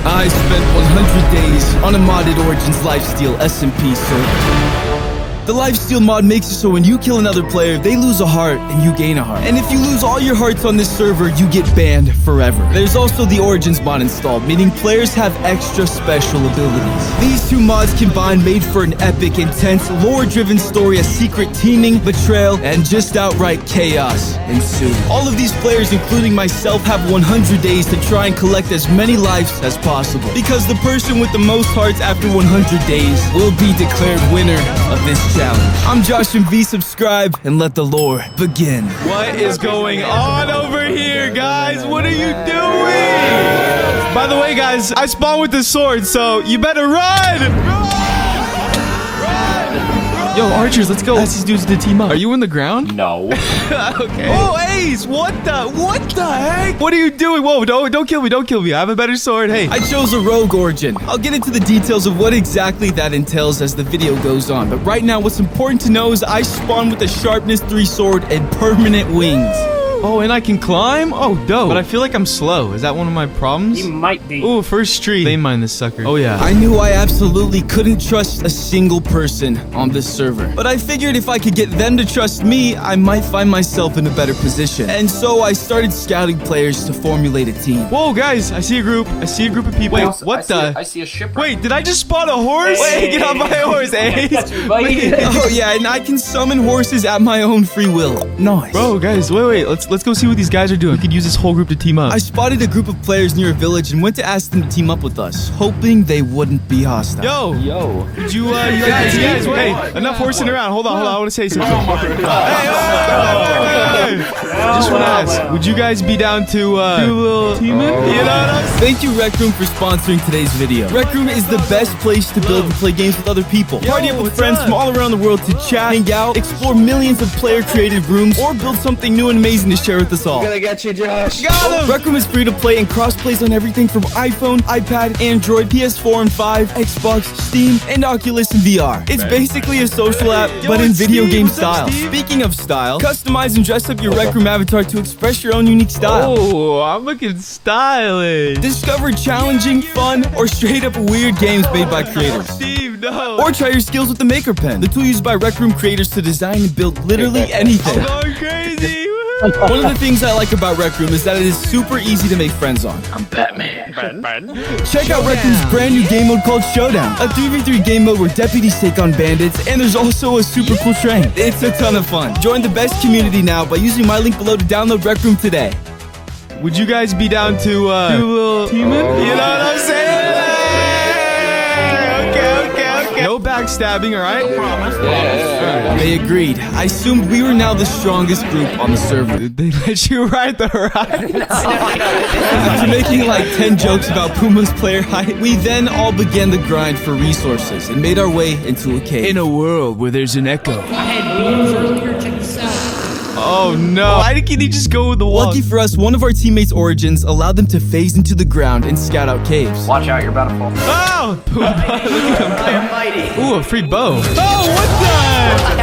I spent 100 days on a modded Origins lifesteal SMP server. The lifesteal mod makes it so when you kill another player, they lose a heart and you gain a heart. And if you lose all your hearts on this server, you get banned forever. There's also the Origins mod installed, meaning players have extra special abilities. These two mods combined made for an epic, intense, lore-driven story of secret teaming, betrayal, and just outright chaos ensued. All of these players, including myself, have 100 days to try and collect as many lives as possible. Because the person with the most hearts after 100 days will be declared winner of this challenge. I'm Joshemve, subscribe, and let the lore begin. What is going on over here, guys? What are you doing? By the way, guys, I spawned with the sword, so you better run! Yo, archers, let's go. Ask these dudes to team up. Are you in the ground? No. Okay. Oh, Ace, what the heck? What are you doing? Whoa, don't kill me, don't kill me. I have a better sword. Hey. I chose a rogue origin. I'll get into the details of what exactly that entails as the video goes on. But right now, what's important to know is I spawned with a sharpness 3 sword and permanent wings. Oh, and I can climb? Oh, dope. But I feel like I'm slow. Is that one of my problems? You might be. Ooh, first tree. They mine this sucker. Oh, yeah. I knew I absolutely couldn't trust a single person on this server. But I figured if I could get them to trust me, I might find myself in a better position. And so I started scouting players to formulate a team. Whoa, guys, I see a group. I see a group of people. Wait, what the? I see a ship. Wait, did I just spot a horse? Hey. Wait, get on my horse, Ace. Oh, yeah, and I can summon horses at my own free will. Nice. Bro, guys, wait. Let's go see what these guys are doing. We could use this whole group to team up. I spotted a group of players near a village and went to ask them to team up with us, hoping they wouldn't be hostile. Yo. Could you guys, wait. Enough horsing around. Hold on. I want to say something. Hey. Just want to ask, would you guys be down to do a little teaming? You know what I'm saying? Thank you, Rec Room, for sponsoring today's video. Rec Room is the best place to build and play games with other people. Party up with friends from all around the world to chat, hang out, explore millions of player-created rooms, or build something new and amazing to share with us all. Gonna get you, Josh. Got him! Rec Room is free to play and cross-plays on everything from iPhone, iPad, Android, PS4 and 5, Xbox, Steam, and Oculus and VR. It's basically a social app, but in video game style. Speaking of style, customize and dress up your Rec Room avatar to express your own unique style. Oh, I'm looking stylish. Discover challenging, fun, or straight up weird games made by creators. Steve, no. Or try your skills with the Maker Pen, the tool used by Rec Room creators to design and build literally anything. I'm going crazy. One of the things I like about Rec Room is that it is super easy to make friends on. I'm Batman. Check out Rec Room's brand new game mode called Showdown, a 3v3 game mode where deputies take on bandits, and there's also a super cool train. It's a ton of fun. Join the best community now by using my link below to download Rec Room today. Would you guys be down to do a little teaming? You know what I'm saying? Okay. No backstabbing, all right? Yeah. They agreed. I assumed we were now the strongest group on the server. Did they let you ride the ride? After making like 10 jokes about Puma's player height, we then all began the grind for resources and made our way into a cave. In a world where there's an echo. I had beans earlier, check this out. Oh no. Why didn't he just go with the wall? Lucky for us, one of our teammates' origins allowed them to phase into the ground and scout out caves. Watch out, you're about to fall. Oh! Look at him. Ooh, a free bow. Oh, what the? I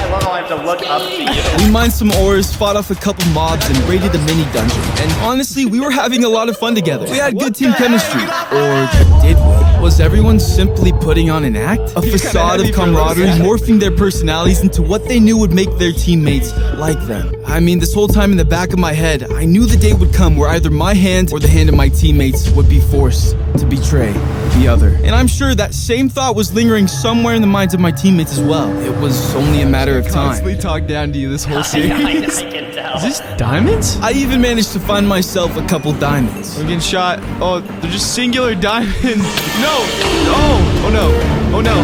love how I have to look up to you. We mined some ores, fought off a couple mobs, and raided a mini dungeon. And honestly, we were having a lot of fun together. We had good team chemistry. Or did we? Was everyone simply putting on an act? A facade of camaraderie, morphing their personalities into what they knew would make their teammates like them. I mean, this whole time in the back of my head, I knew the day would come where either my hand or the hand of my teammates would be forced to betray the other. And I'm sure that same thought was lingering somewhere in the minds of my teammates as well. It was only a matter of time. Constantly talk down to you this whole series. I can tell. Is this diamonds? I even managed to find myself a couple diamonds. I'm getting shot. Oh, they're just singular diamonds. No! Oh no! Oh no!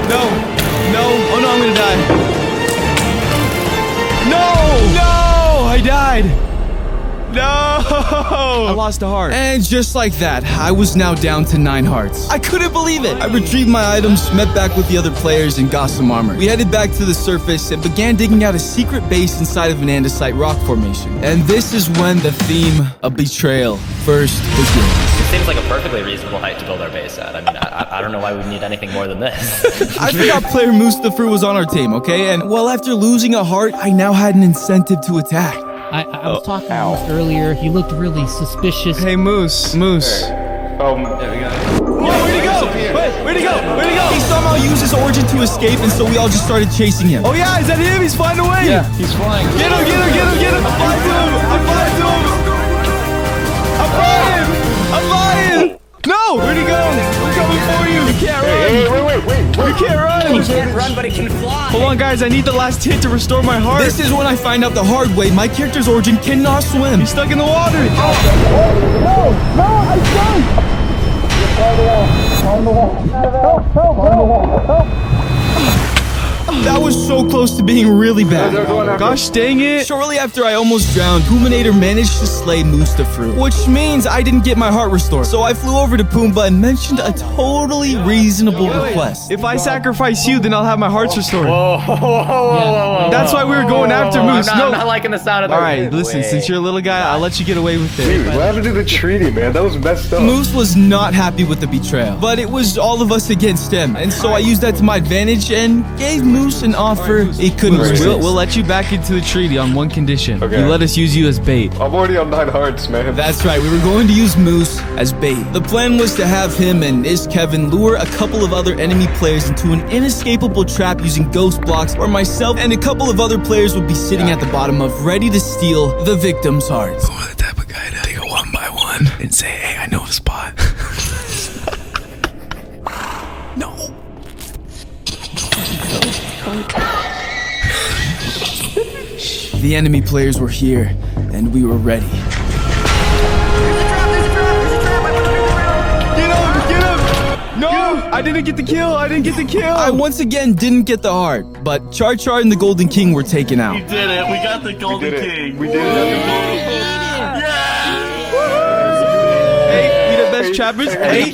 No! Oh no, I'm gonna die. No! I died. No! I lost a heart. And just like that, I was now down to 9 hearts. I couldn't believe it. I retrieved my items, met back with the other players, and got some armor. We headed back to the surface and began digging out a secret base inside of an andesite rock formation. And this is when the theme of betrayal first begins. It seems like a perfectly reasonable height to build our base at. I mean, I don't know why we need anything more than this. I forgot player Mustafa was on our team, okay? And well, after losing a heart, I now had an incentive to attack. I was talking to Moose earlier. He looked really suspicious. Hey, Moose. There we go. Whoa, where'd he go? Where'd he go? Where'd he go? He somehow used his origin to escape, and so we all just started chasing him. Oh yeah, is that him? He's flying away. Yeah, he's flying. Get him, get him, get him, get him. I'm flying to him. I'm flying to him. I'm flying. I'm flying. No, where'd he go? We're coming for you. You can't run. Wait. You can't run. He can't run, but he can fly. Hold on, guys. I need the last hit to restore my heart. This is when I find out the hard way. My character's origin cannot swim. He's stuck in the water. That was so close to being really bad. Gosh dang it. Shortly after I almost drowned, Puminator managed to slay Musta Fruit, which means I didn't get my heart restored. So I flew over to Pumbaa and mentioned a totally reasonable request. If I sacrifice you, then I'll have my hearts restored. Whoa. That's why we were going after Moose. I'm not liking the sound of that. All right, listen, since you're a little guy, I'll let you get away with it. Dude, what happened to the treaty, man? That was messed up. Moose was not happy with the betrayal, but it was all of us against him, and so I used that to my advantage and gave Moose an offer he couldn't resist. We'll let you back into the treaty on one condition. Okay. You let us use you as bait. I'm already on 9 hearts, man. That's right, we were going to use Moose as bait. The plan was to have him and Kevin lure a couple of other enemy players into an inescapable trap using ghost blocks where myself and a couple of other players would be sitting at the bottom of ready to steal the victim's hearts. I'm the type of guy to take it one by one and say, hey, I know the spot. No. The enemy players were here, and we were ready. Get him! No! I didn't get the kill! I once again didn't get the heart, but Char Char and the Golden King were taken out. We did it. We got the Golden King. We did it. Hey, we the best trappers. Hey.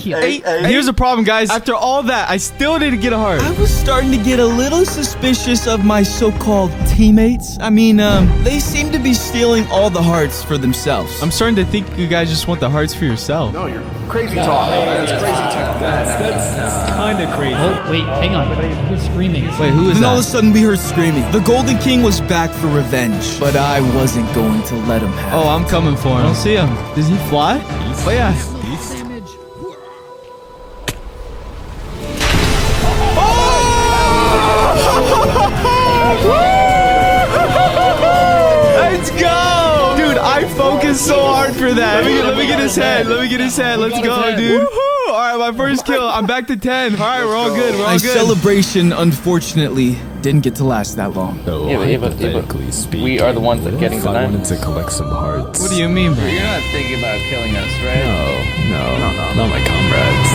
Here's the problem, guys. After all that, I still didn't get a heart. I was starting to get a little suspicious of my so-called teammates. I mean, they seem to be stealing all the hearts for themselves. I'm starting to think you guys just want the hearts for yourself. No, you're crazy talk. That's crazy talk. That's kind of crazy. Oh, wait, hang on. Who's screaming? Wait, who is Then all of a that? sudden we heard screaming. The Golden King was back for revenge, but I wasn't going to let him have it. Oh, I'm coming for him. I don't see him. Does he fly? Oh, yeah. Let's go! Dude, I focused so hard for that. Let me get his head. Let's go, dude. Woohoo! All right, my first kill. I'm back to 10. All right, we're all good. My celebration, unfortunately, didn't get to last that long. Hypothetically speaking, we are the ones that getting if I denied. wanted to collect some hearts. What do you mean, bro? You're not thinking about killing us, right? No, not my comrades.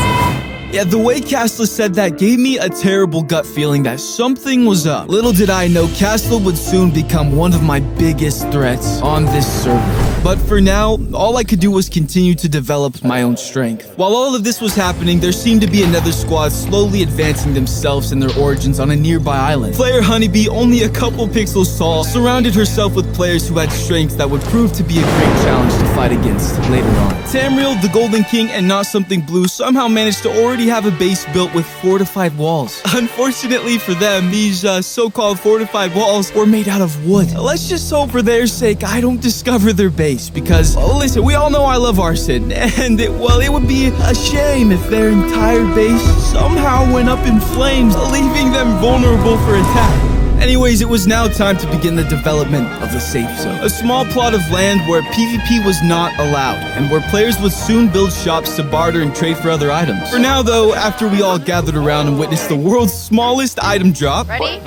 Yeah, the way Castler said that gave me a terrible gut feeling that something was up. Little did I know Castler would soon become one of my biggest threats on this server. But for now, all I could do was continue to develop my own strength. While all of this was happening, there seemed to be another squad slowly advancing themselves and their origins on a nearby island. Player Honeybee, only a couple pixels tall, surrounded herself with players who had strengths that would prove to be a great challenge to fight against later on. Tamriel, the Golden King, and Not Something Blue somehow managed to already have a base built with fortified walls. Unfortunately for them, these so-called fortified walls were made out of wood. Let's just hope for their sake I don't discover their base, because, well, listen, we all know I love arson, and it would be a shame if their entire base somehow went up in flames, leaving them vulnerable for attack. Anyways, it was now time to begin the development of the safe zone. A small plot of land where PvP was not allowed, and where players would soon build shops to barter and trade for other items. For now, though, after we all gathered around and witnessed the world's smallest item drop... Ready?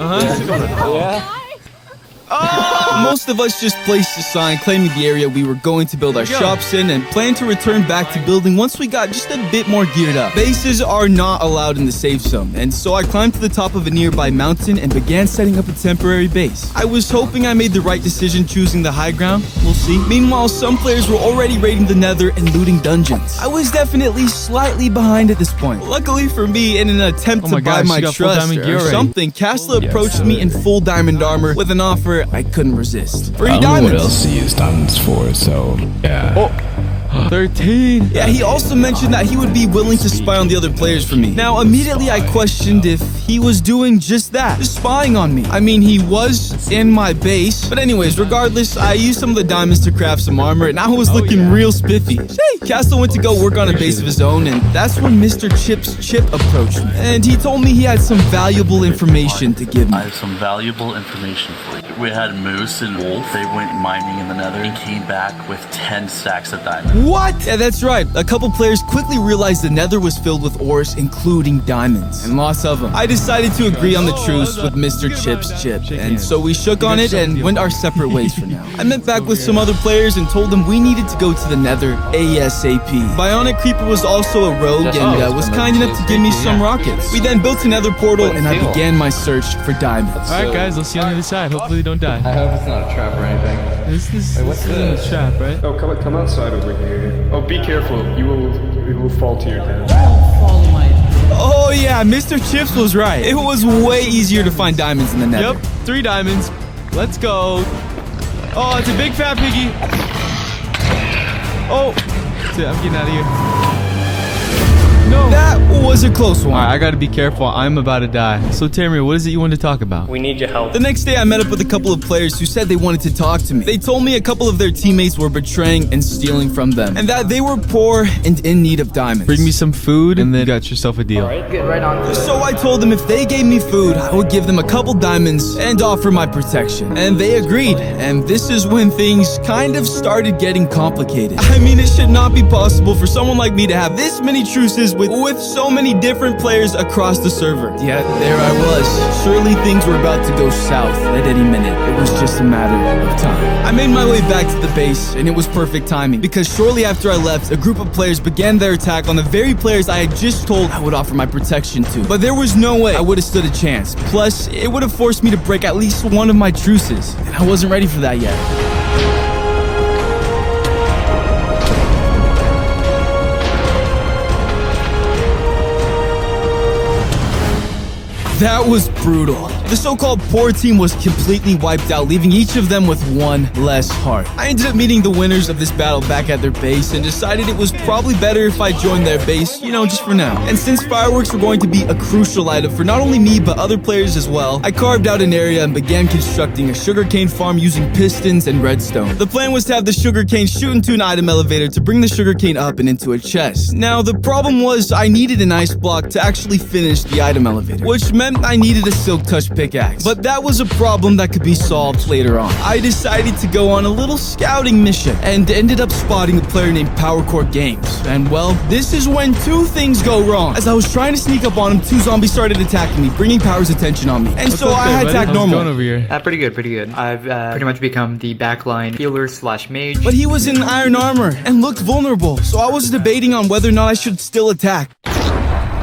Most of us just placed a sign claiming the area we were going to build our shops in and planned to return back to building once we got just a bit more geared up. Bases are not allowed in the safe zone, and so I climbed to the top of a nearby mountain and began setting up a temporary base. I was hoping I made the right decision choosing the high ground. We'll see. Meanwhile, some players were already raiding the nether and looting dungeons. I was definitely slightly behind at this point. Luckily for me, in an attempt to buy my trust or something, Castler approached me in full diamond armor with an offer I couldn't resist. Free I don't know what diamonds. else to use diamonds for, so yeah. 13. Yeah, he also mentioned that he would be willing to spy on the other players for me. Now, immediately I questioned if he was doing just that, just spying on me. I mean, he was in my base. But anyways, regardless, I used some of the diamonds to craft some armor, and I was looking real spiffy. Hey, Castle went to go work on a base of his own, and that's when Mr. Chip's Chip approached me. And he told me he had some valuable information to give me. I have some valuable information for you. We had Moose and Wolf. They went mining in the Nether and came back with 10 stacks of diamonds. What? Yeah, that's right. A couple players quickly realized the Nether was filled with ores, including diamonds, and lots of them. I decided to agree on the truce with Mr. Chip's Chip, and so we shook on it and went our separate ways for now. I met back with some other players and told them we needed to go to the Nether ASAP. Bionic Creeper was also a rogue and was kind enough to give me some rockets. We then built a Nether portal and I began my search for diamonds. All right, guys, let's see on the other side. Hopefully, they don't die. I hope it's not a trap or anything. This isn't a trap, right? Oh, come outside over here. Oh, be careful. You will fall to your death. Follow my. Oh yeah, Mr. Chips was right. It was way easier to find diamonds in the Nether. Yep, 3 diamonds. Let's go. Oh, it's a big fat piggy. Oh, that's it. I'm getting out of here. No. That was a close one. All right, I gotta be careful. I'm about to die. So, Tamir, what is it you want to talk about? We need your help. The next day, I met up with a couple of players who said they wanted to talk to me. They told me a couple of their teammates were betraying and stealing from them, and that they were poor and in need of diamonds. Bring me some food, and then you got yourself a deal. All right, get right on to it. So I told them if they gave me food, I would give them a couple diamonds and offer my protection. And they agreed, and this is when things kind of started getting complicated. I mean, it should not be possible for someone like me to have this many truces with so many different players across the server. Yet there I was. Surely things were about to go south at any minute. It was just a matter of time. I made my way back to the base, and it was perfect timing, because shortly after I left, a group of players began their attack on the very players I had just told I would offer my protection to. But there was no way I would have stood a chance. Plus, it would have forced me to break at least one of my truces, and I wasn't ready for that yet. That was brutal. The so-called poor team was completely wiped out, leaving each of them with one less heart. I ended up meeting the winners of this battle back at their base and decided it was probably better if I joined their base, just for now. And since fireworks were going to be a crucial item for not only me but other players as well, I carved out an area and began constructing a sugarcane farm using pistons and redstone. The plan was to have the sugarcane shoot into an item elevator to bring the sugarcane up and into a chest. Now, the problem was I needed an ice block to actually finish the item elevator, which meant I needed a silk touch pickaxe. But that was a problem that could be solved later on. I decided to go on a little scouting mission and ended up spotting a player named PowerCore Games. And well, this is when two things go wrong. As I was trying to sneak up on him, 2 zombies started attacking me, bringing Power's attention on me. And so I had to act normal. Going over here? Pretty good. I've pretty much become the backline healer / mage. But he was in iron armor and looked vulnerable, so I was debating on whether or not I should still attack.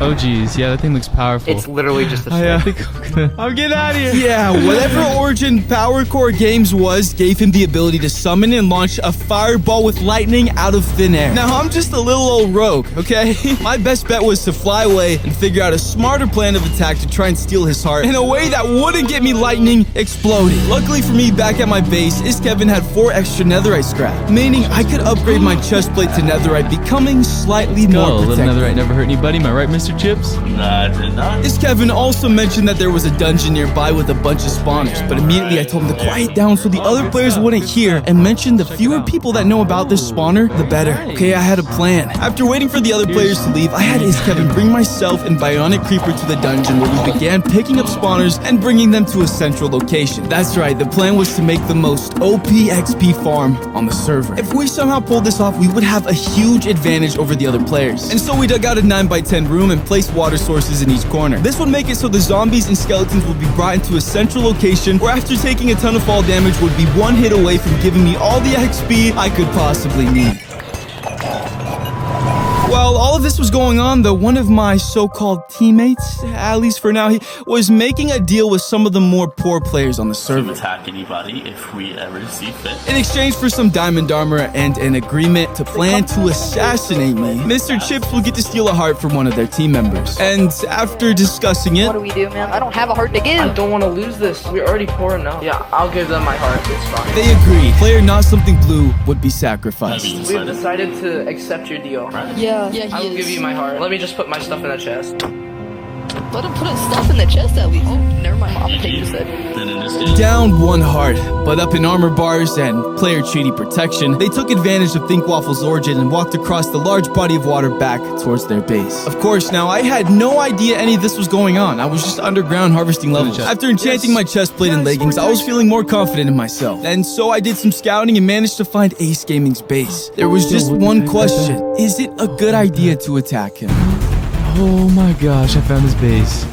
Oh, geez. Yeah, that thing looks powerful. It's literally just a I think I'm getting out of here. Yeah, whatever origin PowerCore Games was gave him the ability to summon and launch a fireball with lightning out of thin air. Now, I'm just a little old rogue, okay? My best bet was to fly away and figure out a smarter plan of attack to try and steal his heart in a way that wouldn't get me lightning exploding. Luckily for me, back at my base, Kevin had 4 extra netherite scrap, meaning I could upgrade my chest plate to netherite, becoming slightly more Little protected. netherite never hurt anybody. Am I right, Mr. Chips? Nah, I did not. Kevin also mentioned that there was a dungeon nearby with a bunch of spawners, but immediately I told him to quiet down so the other players wouldn't hear, and mentioned the fewer people that know about this spawner, the better. Okay, I had a plan. After waiting for the other players to leave, I had Kevin bring myself and Bionic Creeper to the dungeon, where we began picking up spawners and bringing them to a central location. That's right, the plan was to make the most OP XP farm on the server. If we somehow pulled this off, we would have a huge advantage over the other players. And so we dug out a 9x10 room and placed water sources in each corner. This would make it so the zombies and skeletons would be brought into a central location where, after taking a ton of fall damage, would be one hit away from giving me all the XP I could possibly need. While all all of this was going on, though, one of my so-called teammates, at least for now, he was making a deal with some of the more poor players on the server. To attack anybody if we ever see fit. In exchange for some diamond armor and an agreement to plan to assassinate me, Mr. Chips will get to steal a heart from one of their team members. And after discussing it... What do we do, man? I don't have a heart to give. I don't want to lose this. We're already poor enough. Yeah, I'll give them my heart. It's fine. They agreed. Player not something blue would be sacrificed. We've decided to accept your deal. Yeah, I will give you my heart. Let me just put my stuff in the chest. Let him put his stuff in the chest at least. Oh, never mind. I'll take this then. Down one heart, but up in armor bars and player treaty protection, they took advantage of Think Waffle's origin and walked across the large body of water back towards their base. Of course, now I had no idea any of this was going on. I was just underground harvesting levels. After enchanting my chest plate and leggings, I was feeling more confident in myself. And so I did some scouting and managed to find Ace Gaming's base. There was just one question. Is it a good idea to attack him? Oh my gosh, I found his base.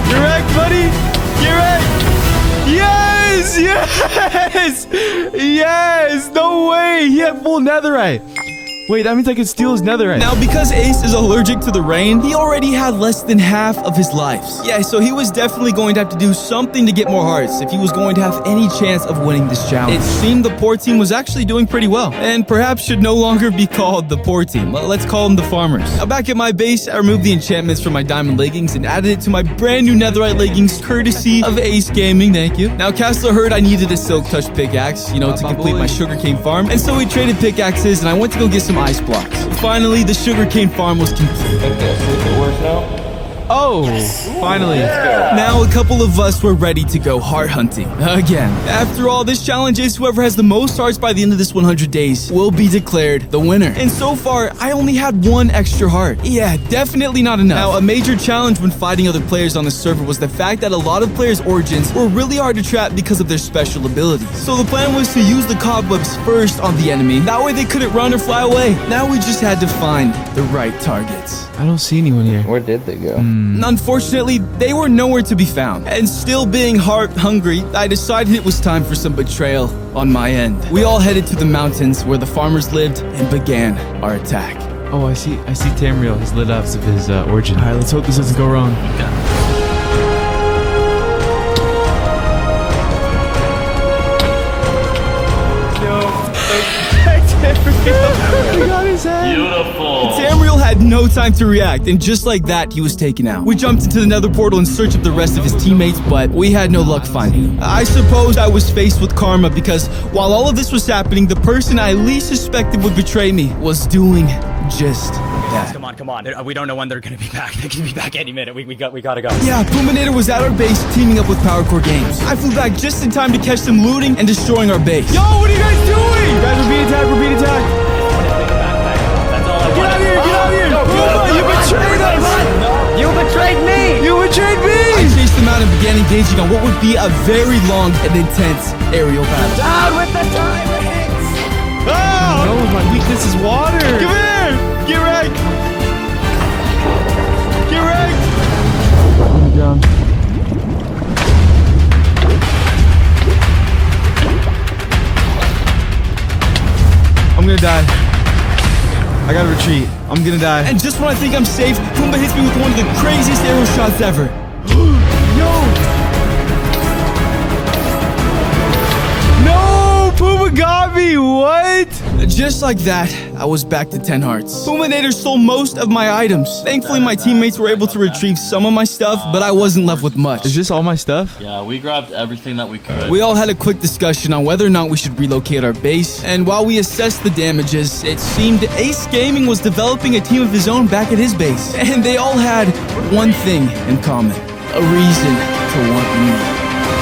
You're wrecked, buddy! You're wrecked! Yes! Yes! Yes! No way! He had full netherite! Wait, that means I can steal his netherite. Now, because Ace is allergic to the rain, he already had less than half of his lives. Yeah, so he was definitely going to have to do something to get more hearts if he was going to have any chance of winning this challenge. It seemed the poor team was actually doing pretty well, and perhaps should no longer be called the poor team. Let's call them the farmers. Now, back at my base, I removed the enchantments from my diamond leggings and added it to my brand new netherite leggings, courtesy of Ace Gaming. Thank you. Now, Castler heard I needed a silk touch pickaxe, to complete my sugarcane farm, and so we traded pickaxes, and I went to go get some ice blocks. Finally, the sugarcane farm was complete. Okay, so it works now? Oh, finally. Now a couple of us were ready to go heart hunting again. After all, this challenge is whoever has the most hearts by the end of this 100 days will be declared the winner. And so far, I only had one extra heart. Yeah, definitely not enough. Now, a major challenge when fighting other players on the server was the fact that a lot of players' origins were really hard to trap because of their special abilities. So the plan was to use the cobwebs first on the enemy. That way they couldn't run or fly away. Now we just had to find the right targets. I don't see anyone here. Where did they go? Unfortunately, they were nowhere to be found. And still being heart hungry, I decided it was time for some betrayal on my end. We all headed to the mountains where the farmers lived and began our attack. Oh, I see Tamriel. He's lit up of his origin. All right, let's hope this doesn't go wrong. Beautiful. Tamriel had no time to react, and just like that, he was taken out. We jumped into the nether portal in search of the rest of his teammates, but we had no luck finding him. I suppose I was faced with karma because while all of this was happening, the person I least suspected would betray me was doing just that. Come on. We don't know when they're gonna be back. They can be back any minute. We gotta go. Yeah, Puminator was at our base teaming up with PowerCore Games. I flew back just in time to catch them looting and destroying our base. Yo, what are you guys doing? Guys, repeat attack. That's all I want. Get out of here! Puma, you betrayed us! You betrayed me! You betrayed me! I chased them out and began engaging on what would be a very long and intense aerial battle. Down with the tyrants! Oh! No, my weakness is water! Come here! Get wrecked! Get wrecked! Let me down. I'm gonna die. I gotta retreat. I'm gonna die. And just when I think I'm safe, Pumbaa hits me with one of the craziest arrow shots ever. No! Pumbaa got me! What? Just like that, I was back to 10 hearts. Puminator stole most of my items. Thankfully, my teammates were able to retrieve some of my stuff, but I wasn't left with much. Is this all my stuff? Yeah, we grabbed everything that we could. We all had a quick discussion on whether or not we should relocate our base, and while we assessed the damages, it seemed Ace Gaming was developing a team of his own back at his base, and they all had one thing in common: a reason to want me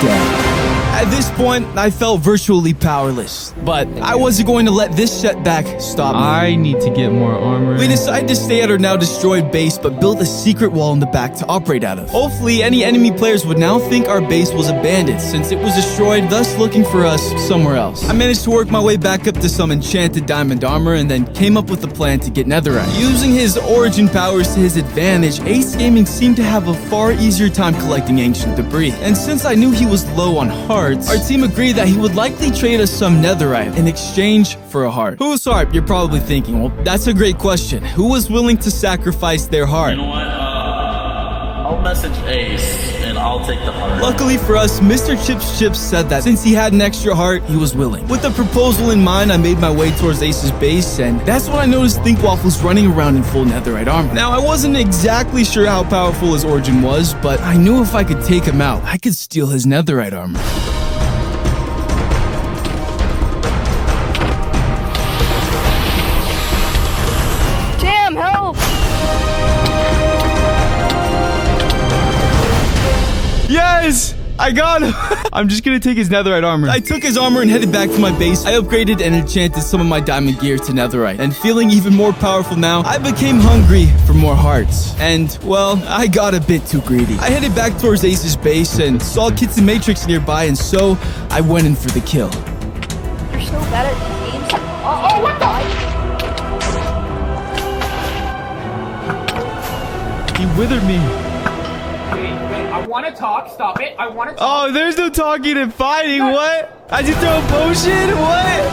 dead. At this point, I felt virtually powerless, but I wasn't going to let this setback stop me. I need to get more armor. We decided to stay at our now destroyed base, but built a secret wall in the back to operate out of. Hopefully, any enemy players would now think our base was abandoned since it was destroyed, thus looking for us somewhere else. I managed to work my way back up to some enchanted diamond armor and then came up with a plan to get netherite. Using his origin powers to his advantage, Ace Gaming seemed to have a far easier time collecting ancient debris. And since I knew he was low on hearts, hearts, our team agreed that he would likely trade us some netherite in exchange for a heart. Whose heart? You're probably thinking. Well, that's a great question. Who was willing to sacrifice their heart? You know what? I'll message Ace and I'll take the heart. Luckily for us, Mr. Chips said that since he had an extra heart, he was willing. With the proposal in mind, I made my way towards Ace's base, and that's when I noticed Thinkwaffles running around in full netherite armor. Now, I wasn't exactly sure how powerful his origin was, but I knew if I could take him out, I could steal his netherite armor. Damn, help! Yes! I got him! I'm just gonna take his netherite armor. I took his armor and headed back to my base. I upgraded and enchanted some of my diamond gear to netherite. And feeling even more powerful now, I became hungry for more hearts. And, well, I got a bit too greedy. I headed back towards Ace's base and saw Kits and Matrix nearby, and so I went in for the kill. You're so bad at games. Oh, what the? He withered me. I want to talk. Stop it. I want to talk. Oh, there's no talking and fighting. What? I just throw a potion? What?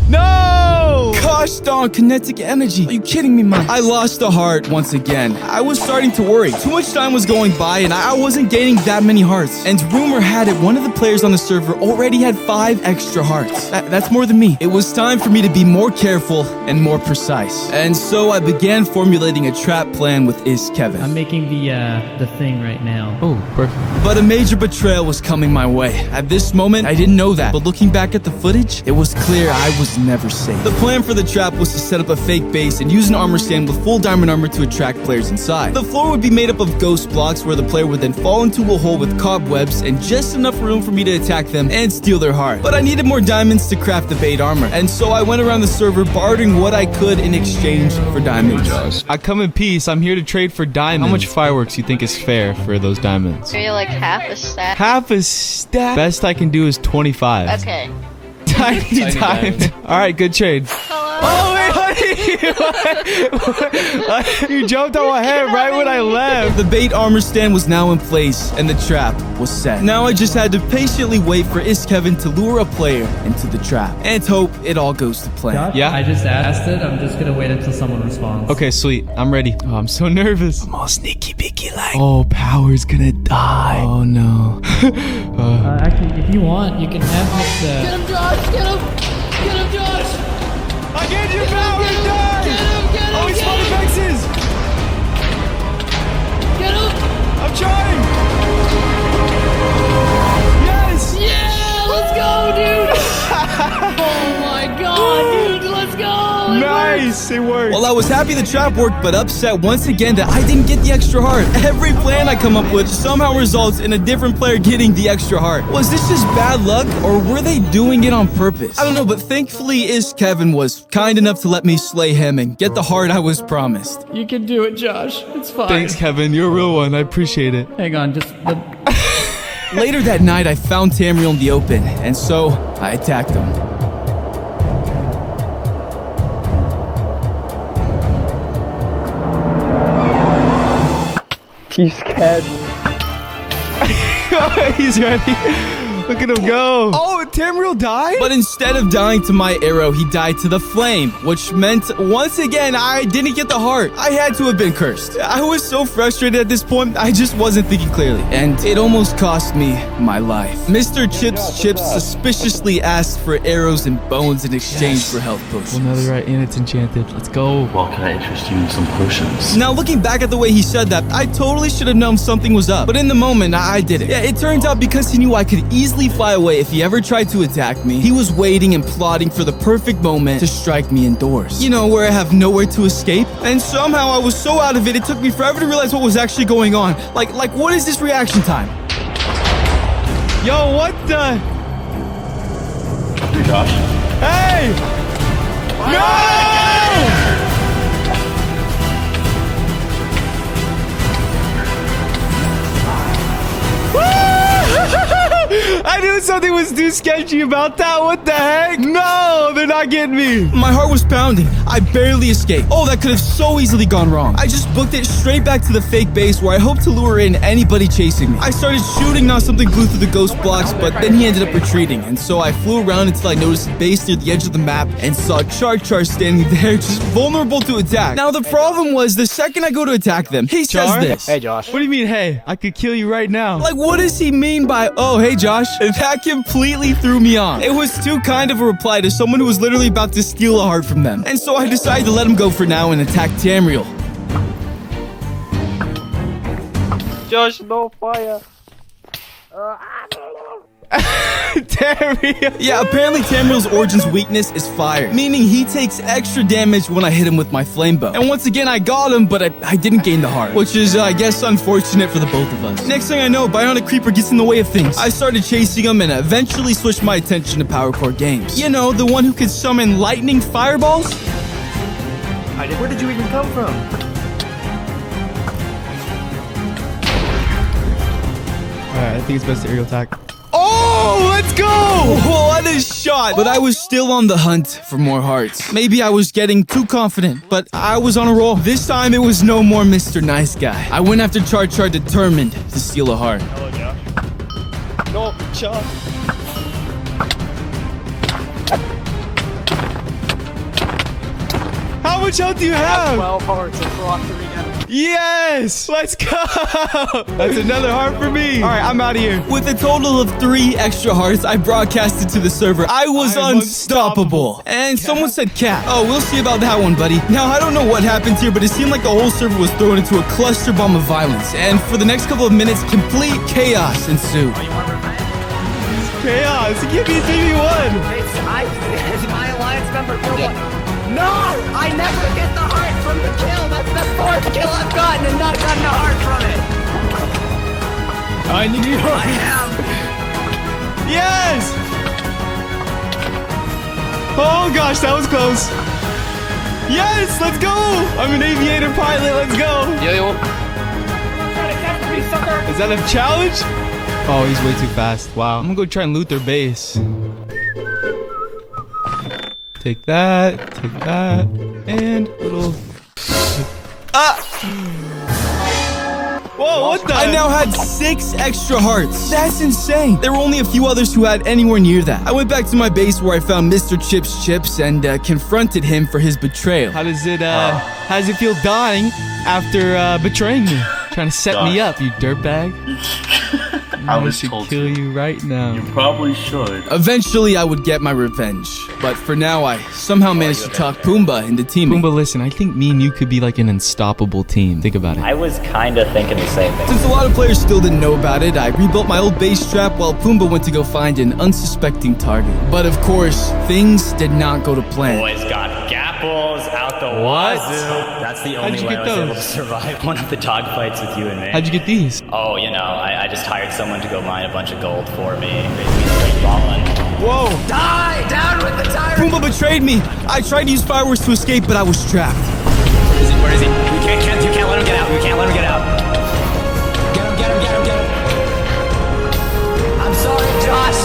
No! Gosh darn kinetic energy. Are you kidding me, man? I lost a heart once again. I was starting to worry. Too much time was going by and I wasn't gaining that many hearts. And rumor had it one of the players on the server already had 5 extra hearts. That's more than me. It was time for me to be more careful and more precise. And so I began formulating a trap plan with Kevin. I'm making the thing right now. Oh, perfect. But a major betrayal was coming my way. At this moment, I didn't know that. But looking back at the footage, it was clear I was never safe. The plan for the trap was to set up a fake base and use an armor stand with full diamond armor to attract players inside. The floor would be made up of ghost blocks where the player would then fall into a hole with cobwebs and just enough room for me to attack them and steal their heart. But I needed more diamonds to craft the bait armor, and so I went around the server bartering what I could in exchange for diamonds. I come in peace. I'm here to trade for diamonds. How much fireworks you think is fair for those diamonds? Maybe like half a stack. Half a stack? Best I can do is 25. Okay. Tiny diamond. Alright, good trade. Oh, wait, honey! You jumped on my head right when I left. The bait armor stand was now in place, and the trap was set. Now I just had to patiently wait for Kevin to lure a player into the trap, and hope it all goes to plan. Yeah? I just asked it. I'm just gonna wait until someone responds. Okay, sweet. I'm ready. Oh, I'm so nervous. I'm all sneaky peeky like. Oh, Power's gonna die. Oh, no. Actually, if you want, you can have this. Get him, Josh! Get him! Get him, Josh! I get you, Power! Die! Get him! Oh, he's funny faces! Get him! I'm trying! Yes! Yeah! Let's go, dude! Oh my god, dude! Let's go! Nice! It worked. Well, I was happy the trap worked, but upset once again that I didn't get the extra heart. Every plan I come up with somehow results in a different player getting the extra heart. Was this just bad luck, or were they doing it on purpose? I don't know, but thankfully Kevin was kind enough to let me slay him and get the heart I was promised. You can do it, Josh. It's fine. Thanks, Kevin. You're a real one. I appreciate it. Hang on, just. Later that night, I found Tamriel in the open, and so I attacked him. He's scared. He's ready. Look at him go. Oh, Tamriel died? But instead of dying to my arrow, he died to the flame, which meant once again, I didn't get the heart. I had to have been cursed. I was so frustrated at this point, I just wasn't thinking clearly, and it almost cost me my life. Mr. Chips suspiciously asked for arrows and bones in exchange for health potions. Well, netherite and it's enchanted. Let's go. Well, can I interest you in some potions? Now, looking back at the way he said that, I totally should have known something was up. But in the moment, I did it. Yeah, it turns out because he knew I could easily fly away if he ever tried to attack me, he was waiting and plotting for the perfect moment to strike me indoors. You know, where I have nowhere to escape? And somehow I was so out of it, it took me forever to realize what was actually going on. Like what is this reaction time? Yo, what the? Hey, Josh. Hey! No! I I knew something was too sketchy about that. What the heck? No, they're not getting me. My heart was pounding. I barely escaped. Oh, that could have so easily gone wrong. I just booked it straight back to the fake base where I hoped to lure in anybody chasing me. I started shooting, now something blew through the ghost blocks, but then he ended up retreating. And so I flew around until I noticed a base near the edge of the map and saw Char standing there, just vulnerable to attack. Now, the problem was the second I go to attack them, he says this. Hey, Josh. What do you mean, hey? I could kill you right now. Like, what does he mean by, oh, hey, Josh? That completely threw me off. It was too kind of a reply to someone who was literally about to steal a heart from them. And so I decided to let him go for now and attack Tamriel. Josh, no fire. Tamriel. Yeah, apparently Tamriel's origin's weakness is fire, meaning he takes extra damage when I hit him with my flame bow. And once again, I got him, but I didn't gain the heart, which is, I guess, unfortunate for the both of us. Next thing I know, Bionic Creeper gets in the way of things. I started chasing him and eventually switched my attention to Power Core Games. You know, the one who could summon lightning fireballs? Where did you even come from? Alright, I think it's best to aerial attack. Oh, let's go! What a shot! But I was still on the hunt for more hearts. Maybe I was getting too confident, but I was on a roll. This time, it was no more Mr. Nice Guy. I went after Char determined to steal a heart. Hello, Josh. No, Josh. How much health do you have? 12 hearts across 3 enemies. Yes! Let's go! That's another heart for me. All right, I'm out of here. With a total of 3 extra hearts, I broadcasted to the server. I was unstoppable. And someone said cat. Oh, we'll see about that one, buddy. Now, I don't know what happened here, but it seemed like the whole server was thrown into a cluster bomb of violence. And for the next couple of minutes, complete chaos ensued. Chaos. Give me 3v1. It's my alliance member for what? No! I never get the heart from the kill! That's the 4th kill I've gotten and not gotten a heart from it! I need you. I have! Yes! Oh gosh, that was close. Yes, let's go! I'm an aviator pilot, let's go! Yo. Is that a challenge? Oh, he's way too fast. Wow. I'm gonna go try and loot their base. Take that, and little... Whoa, what the? I now had 6 extra hearts. That's insane. There were only a few others who had anywhere near that. I went back to my base where I found Mr. Chips and confronted him for his betrayal. How does it feel dying after betraying me? Trying to set me up, you dirtbag. I was should told kill to. you right now. You probably should. Eventually, I would get my revenge. But for now, I somehow managed to talk Pumbaa into teaming. Pumbaa, listen, I think me and you could be like an unstoppable team. Think about it. I was kind of thinking the same thing. Since a lot of players still didn't know about it, I rebuilt my old base trap while Pumbaa went to go find an unsuspecting target. But of course, things did not go to plan. Boys got gapples out the wazoo. That's the only way I was able to survive one of the dogfights with you and me. How'd you get these? Oh, you know, I just hired someone to go mine a bunch of gold for me. Basically straight balling. Whoa! Die! Down with the tyrant! Pumbaa betrayed me. I tried to use fireworks to escape, but I was trapped. Where is he? You can't let him get out. You can't let him get out. Get him. I'm sorry, Josh!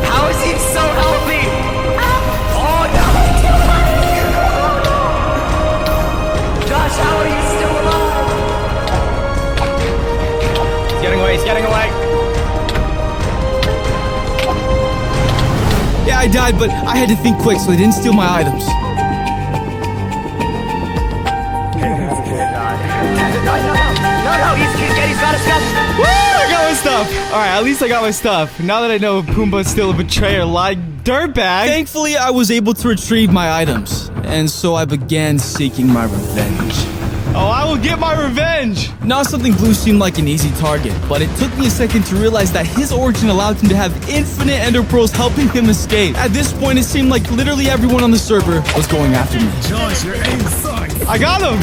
How is he so healthy? Oh no! Josh, how are you still alive? He's getting away. Yeah, I died, but I had to think quick so they didn't steal my items. No, he's got his stuff. Woo! I got my stuff. All right, at least I got my stuff. Now that I know Pumbaa's still a betrayer like dirtbag. Thankfully, I was able to retrieve my items, and so I began seeking my revenge. Oh, I will get my revenge. Not something blue seemed like an easy target, but it took me a second to realize that his origin allowed him to have infinite ender pearls helping him escape. At this point, it seemed like literally everyone on the server was going after me. Josh, your aim sucks. I got him.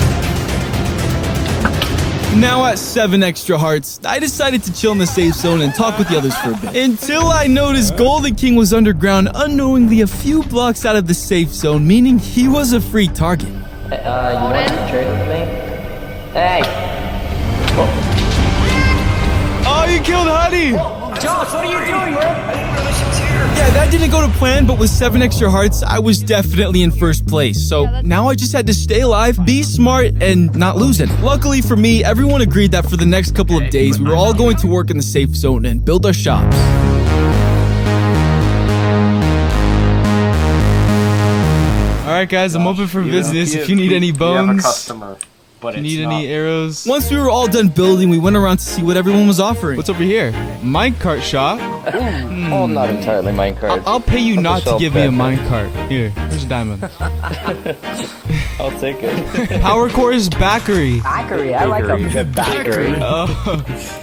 Now at 7 extra hearts, I decided to chill in the safe zone and talk with the others for a bit. Until I noticed Golden King was underground unknowingly a few blocks out of the safe zone, meaning he was a free target. You want to trade with me? Hey! Oh, you killed her! buddy. Josh, what are you doing, bro? Yeah, that didn't go to plan, but with 7 extra hearts, I was definitely in first place. So now I just had to stay alive, be smart, and not lose it. Luckily for me, everyone agreed that for the next couple of days, we were all going to work in the safe zone and build our shops. All right, guys, I'm open for business. If you need any bones, But if you need any arrows. Once we were all done building, we went around to see what everyone was offering. What's over here? Minecart shop. Oh, not entirely minecart. I'll pay you not to give me a minecart. Here, here's a diamond. I'll take it. Power Core's Bakery. Bakery, I like a bakery. Oh.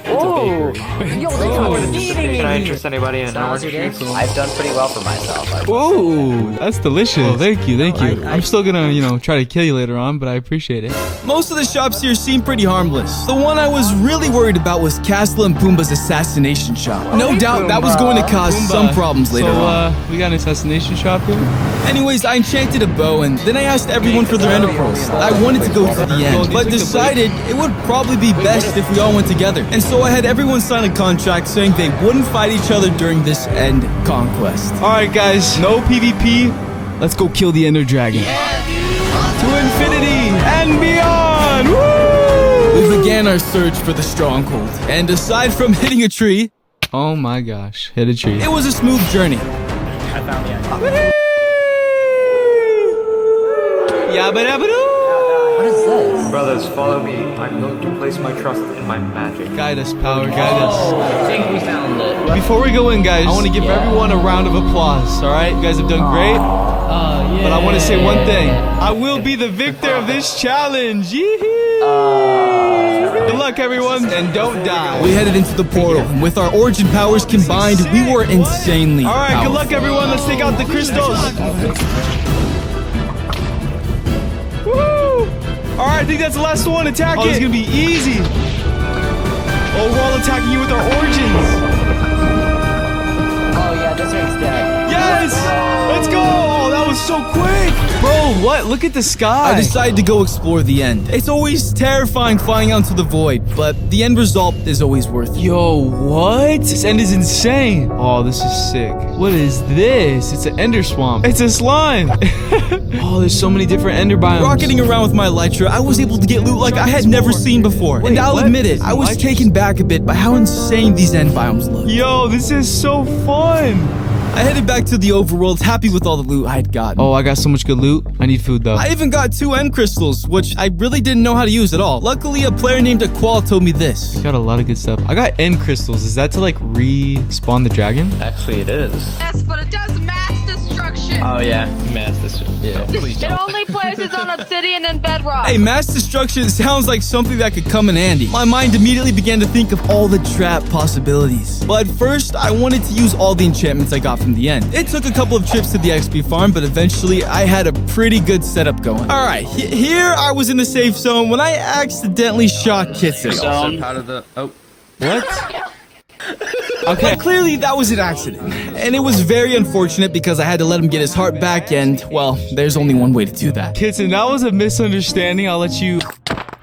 Ooh, yo, they got seating Can I in interest here. anybody in orange juice? I've done pretty well for myself. Ooh, that's delicious. Oh, thank you, thank you. I'm still gonna, try to kill you later on, but I appreciate it. Most of the shops here seem pretty harmless. The one I was really worried about was Castle and Pumbaa's assassination shop. No doubt that was going to cause some problems later on. We got an assassination shop here? Anyways, I enchanted a bow and then I asked everyone for their ender pearls. I wanted to go to the end, but decided it would probably be best if we all went together. And so I had everyone sign a contract saying they wouldn't fight each other during this end conquest. Alright guys, no PvP. Let's go kill the ender dragon. To infinity and beyond! Woo! We began our search for the stronghold, and aside from hitting a tree, oh my gosh, hit a tree. it was a smooth journey. I found the idea. What is this? Brothers, follow me. I'm going to place my trust in my magic. Guide us, power, guide us. I think we found it. Before we go in, guys, I want to give everyone a round of applause, alright? You guys have done great. But I want to say one thing. I will be the victor of this challenge. Yee-hoo! Good luck, everyone, and don't die. We headed into the portal, and with our origin powers combined, we were insanely Alright, good powerful. luck, everyone. Let's take out the crystals. Woo! Alright, I think that's the last one. Attack it. It's gonna be easy. Oh, we're all attacking you with our origins. Oh yeah, this thing's dead. Yes! Let's go! Oh, that was so quick! Bro, what? Look at the sky. I decided to go explore the end. It's always terrifying flying out into the void, but the end result is always worth it. Yo, what? This end is insane. Oh, this is sick. What is this? It's an ender swamp. It's a slime. Oh, there's so many different ender biomes. Rocketing around with my elytra, I was able to get loot like I had never seen before. Wait, and I'll what? admit it, I was taken back a bit by how insane these end biomes look. Yo, this is so fun. I headed back to the overworld, happy with all the loot I had gotten. Oh, I got so much good loot. I need food, though. I even got 2 end crystals, which I really didn't know how to use at all. Luckily, a player named Aqual told me this. Got a lot of good stuff. I got end crystals. Is that to, like, respawn the dragon? Actually, it is. Yes, but it does mass destruction. Oh yeah. Mass destruction. Yeah. It only places on obsidian and bedrock. Hey, mass destruction sounds like something that could come in handy. My mind immediately began to think of all the trap possibilities. But first, I wanted to use all the enchantments I got from the end. It took a couple of trips to the XP farm, but eventually I had a pretty good setup going. Alright, here I was in the safe zone when I accidentally shot Kitson. Out of the... Oh. What? Okay, clearly that was an accident. And it was very unfortunate because I had to let him get his heart back and, well, there's only one way to do that. Kitson, that was a misunderstanding. I'll let you...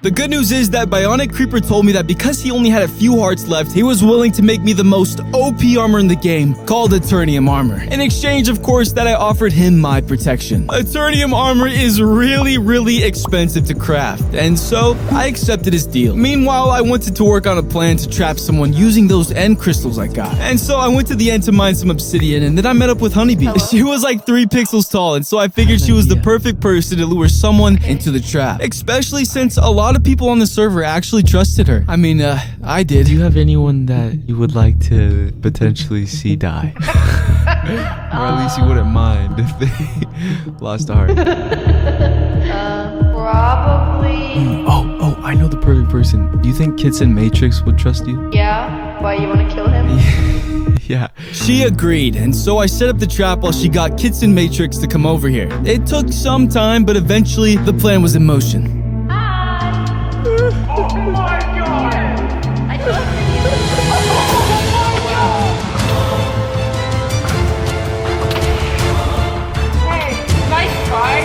The good news is that Bionic Creeper told me that because he only had a few hearts left, he was willing to make me the most OP armor in the game, called Eternium Armor. In exchange, of course, that I offered him my protection. Eternium Armor is really, really expensive to craft, and so I accepted his deal. Meanwhile, I wanted to work on a plan to trap someone using those end crystals I got. And so I went to the end to mine some obsidian, and then I met up with Honeybee. She was like 3 pixels tall, and so I figured she was the perfect person to lure someone into the trap, especially since a lot of people on the server actually trusted her. I mean, I did. Do you have anyone that you would like to potentially see die? Or at least you wouldn't mind if they lost a heart. Probably. Oh, I know the perfect person. Do you think Kitson Matrix would trust you? Yeah. Why, you want to kill him? Yeah. She agreed, and so I set up the trap while she got Kitson Matrix to come over here. It took some time, but eventually the plan was in motion. Oh my god! I trusted you. Hey, nice try.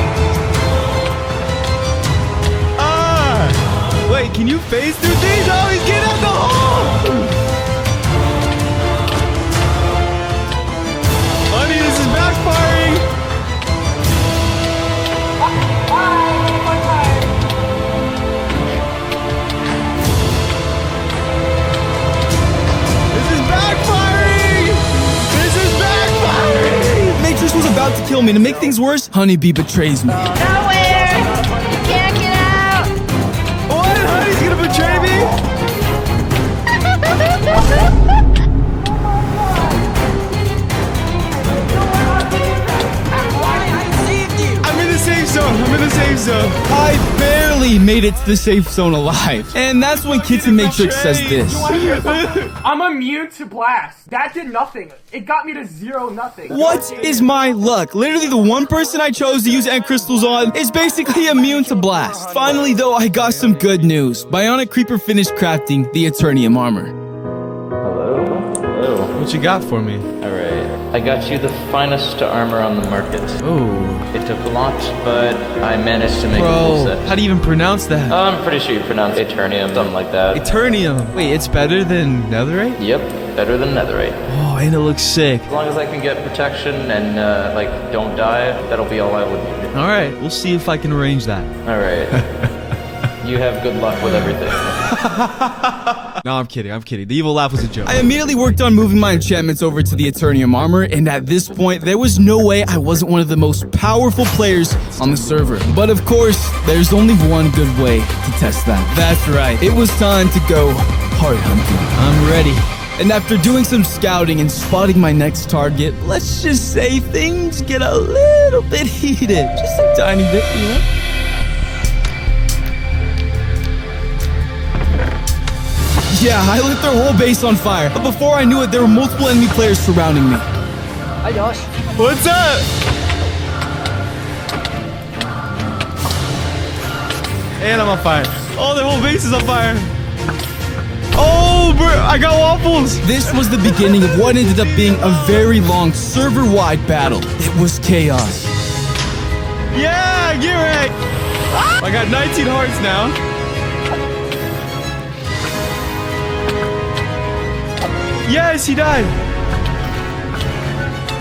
Wait, can you phase through these? Oh, he's getting out the hole! about to kill me. To make things worse, Honeybee betrays me. Nowhere! You can't get out! What? Honey's gonna betray me? I'm in the safe zone. I'm in the safe zone. I barely made it to the safe zone alive. And that's when Kitten Matrix says this. I'm immune to blast. That did nothing. It got me to 0-0. What is my luck? Literally the one person I chose to use end crystals on is basically immune to blast. Finally though, I got some good news. Bionic Creeper finished crafting the Eternium armor. Hello. What you got for me? Alright. I got you the finest armor on the market. Oh. It took a lot, but I managed to make a full Bro, set. how do you even pronounce that? I'm pretty sure you pronounce Eternium, something like that. Eternium. Wait, it's better than Netherite? Yep, better than Netherite. Oh, and it looks sick. As long as I can get protection and, like, don't die, that'll be all I would need. Alright, we'll see if I can arrange that. Alright. You have good luck with everything. No, I'm kidding. The evil laugh was a joke. I immediately worked on moving my enchantments over to the Eternium armor, and at this point, there was no way I wasn't one of the most powerful players on the server. But of course, there's only one good way to test that. That's right, it was time to go heart hunting. I'm ready. And after doing some scouting and spotting my next target, let's just say things get a little bit heated. Just a tiny bit, you know? Yeah, I lit their whole base on fire. But before I knew it, there were multiple enemy players surrounding me. Hi, Josh. What's up? And I'm on fire. Oh, their whole base is on fire. Oh, bro, I got waffles. This was the beginning of what ended up being a very long server-wide battle. It was chaos. Yeah, get wrecked. I got 19 hearts now. Yes, he died.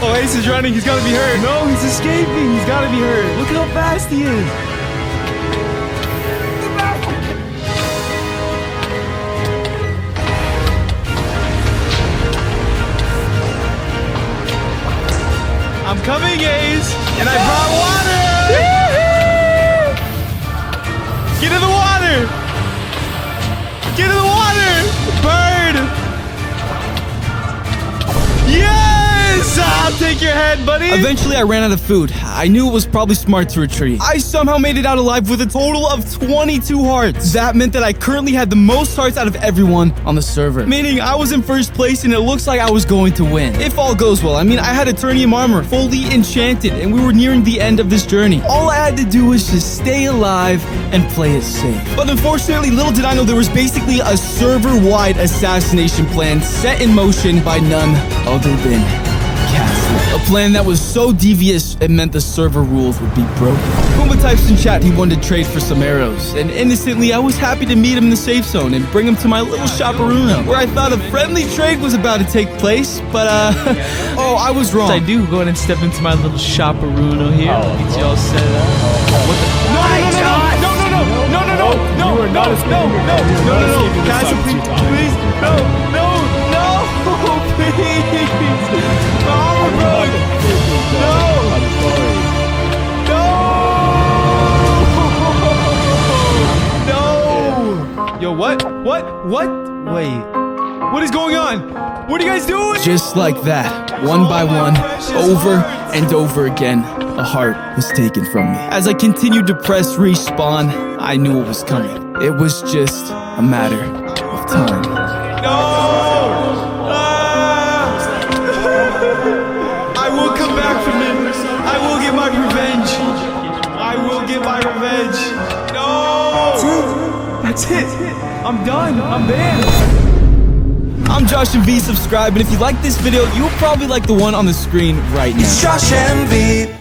Oh, Ace is running. He's got to be hurt. No, he's escaping. He's got to be hurt. Look how fast he is. I'm coming, Ace. And I brought water. Get in the water. Get in the water. Bird. Yes! I'll take your head, buddy. Eventually, I ran out of food. I knew it was probably smart to retreat. I somehow made it out alive with a total of 22 hearts. That meant that I currently had the most hearts out of everyone on the server. Meaning I was in first place and it looks like I was going to win. If all goes well. I mean, I had Eternium armor fully enchanted and we were nearing the end of this journey. All I had to do was just stay alive and play it safe. But unfortunately, little did I know there was basically a server-wide assassination plan set in motion by none other than Castle. A plan that was so devious, it meant the server rules would be broken. Puma types in chat he wanted to trade for some arrows, and innocently I was happy to meet him in the safe zone and bring him to my little shopperuno, where I thought a friendly trade was about to take place, but oh, I was wrong. I do go ahead and step into my little shopperuno here. Get y'all set up. What the? No, Castle, please, no, please. Oh, bro. No. Yo, what? Wait. What is going on? What are you guys doing? Just like that, one by one, over and over again, a heart was taken from me. As I continued to press respawn, I knew it was coming. It was just a matter of time. No! I will come back from it. I will get my revenge. No! That's it. I'm done. I'm banned. I'm Joshemve. Subscribe, and if you like this video, you'll probably like the one on the screen right now. It's Joshemve.